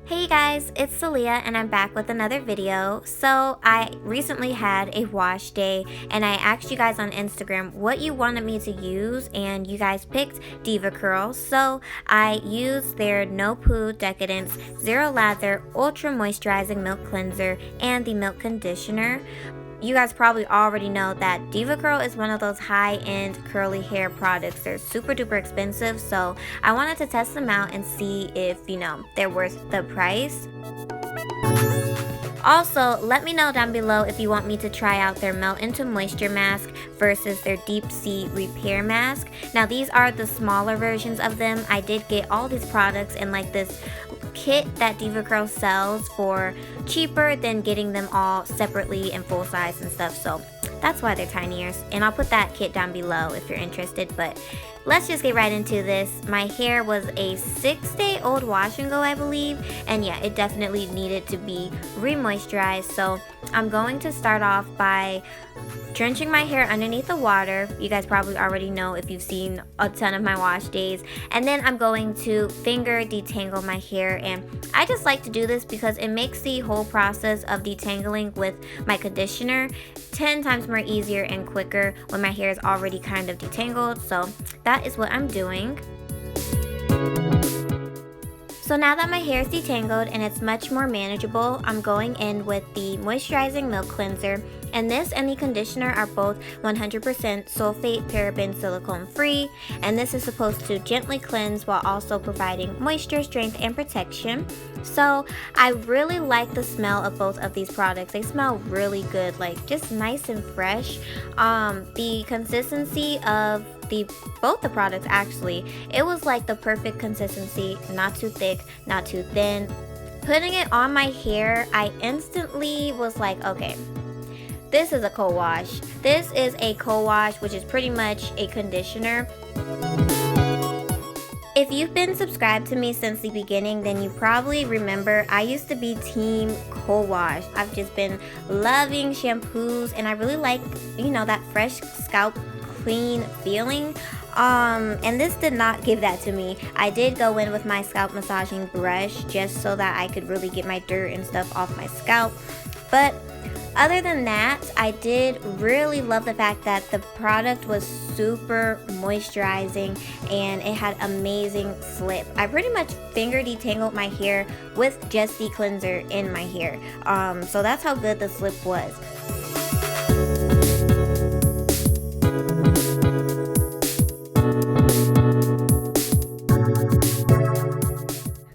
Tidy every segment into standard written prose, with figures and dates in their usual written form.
Hey guys, it's Caaliyah and I'm back with another video. So I recently had a wash day and I asked you guys on Instagram what you wanted me to use and you guys picked Deva Curl. So I used their No Poo Decadence Zero Lather Ultra Moisturizing Milk Cleanser and the Milk Conditioner. You guys probably already know that Deva Curl is one of those high-end curly hair products. They're super duper expensive, so I wanted to test them out and see if, they're worth the price. Also, let me know down below if you want me to try out their Melt Into Moisture Mask versus their Deep Sea Repair Mask. Now, these are the smaller versions of them. I did get all these products in like this kit that Deva Curl sells for cheaper than getting them all separately in full size and stuff, so that's why they're tinier, and I'll put that kit down below if you're interested. But let's just get right into this. My hair was a 6-day-old wash and go, I believe, and yeah, it definitely needed to be re-moisturized. So I'm going to start off by drenching my hair underneath the water. You guys probably already know if you've seen a ton of my wash days. And then I'm going to finger detangle my hair, and I just like to do this because it makes the whole process of detangling with my conditioner 10 times more easier and quicker when my hair is already kind of detangled. So that is what I'm doing. So now that my hair is detangled and it's much more manageable, I'm going in with the Moisturizing Milk Cleanser, and this and the conditioner are both 100% sulfate, paraben, silicone free, and this is supposed to gently cleanse while also providing moisture, strength, and protection. So I really like the smell of both of these products. They smell really good, like just nice and fresh. The consistency of both the products, actually, it was like the perfect consistency, not too thick, not too thin. Putting it on my hair, I instantly was like, okay, this is a co-wash. This is a co-wash, which is pretty much a conditioner. If you've been subscribed to me since the beginning, then you probably remember I used to be team co-wash. I've just been loving shampoos, and I really like, that fresh scalp clean feeling. And this did not give that to me. I did go in with my scalp massaging brush just so that I could really get my dirt and stuff off my scalp. But other than that, I did really love the fact that the product was super moisturizing and it had amazing slip. I pretty much finger detangled my hair with just the cleanser in my hair. So that's how good the slip was.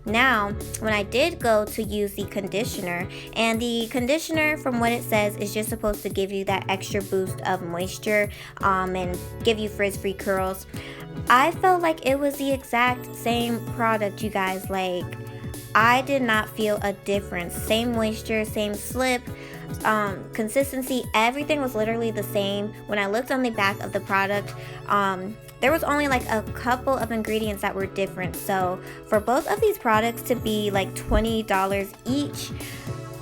Now, when I did go to use the conditioner, and the conditioner, from what it says, is just supposed to give you that extra boost of moisture and give you frizz-free curls, I felt like it was the exact same product, you guys. Like, I did not feel a difference. Same moisture, same slip, consistency, everything was literally the same. When I looked on the back of the product, there was only like a couple of ingredients that were different. So for both of these products to be like $20 each,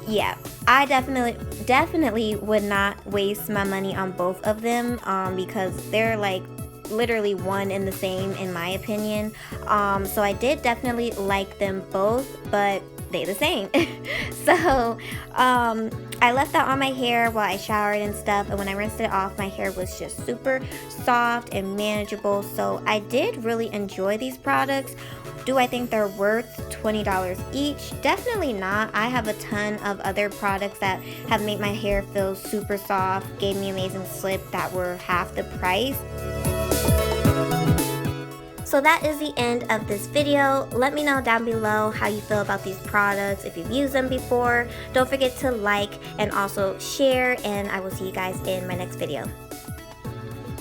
yeah, I definitely would not waste my money on both of them because they're like literally one and the same in my opinion. So I did definitely like them both, but they the same. So I left that on my hair while I showered and stuff, and when I rinsed it off, my hair was just super soft and manageable. So I did really enjoy these products. Do I think they're worth $20 each? Definitely not. I have a ton of other products that have made my hair feel super soft, gave me amazing slip, that were half the price. So that is the end of this video. Let me know down below how you feel about these products, if you've used them before. Don't forget to like and also share, and I will see you guys in my next video.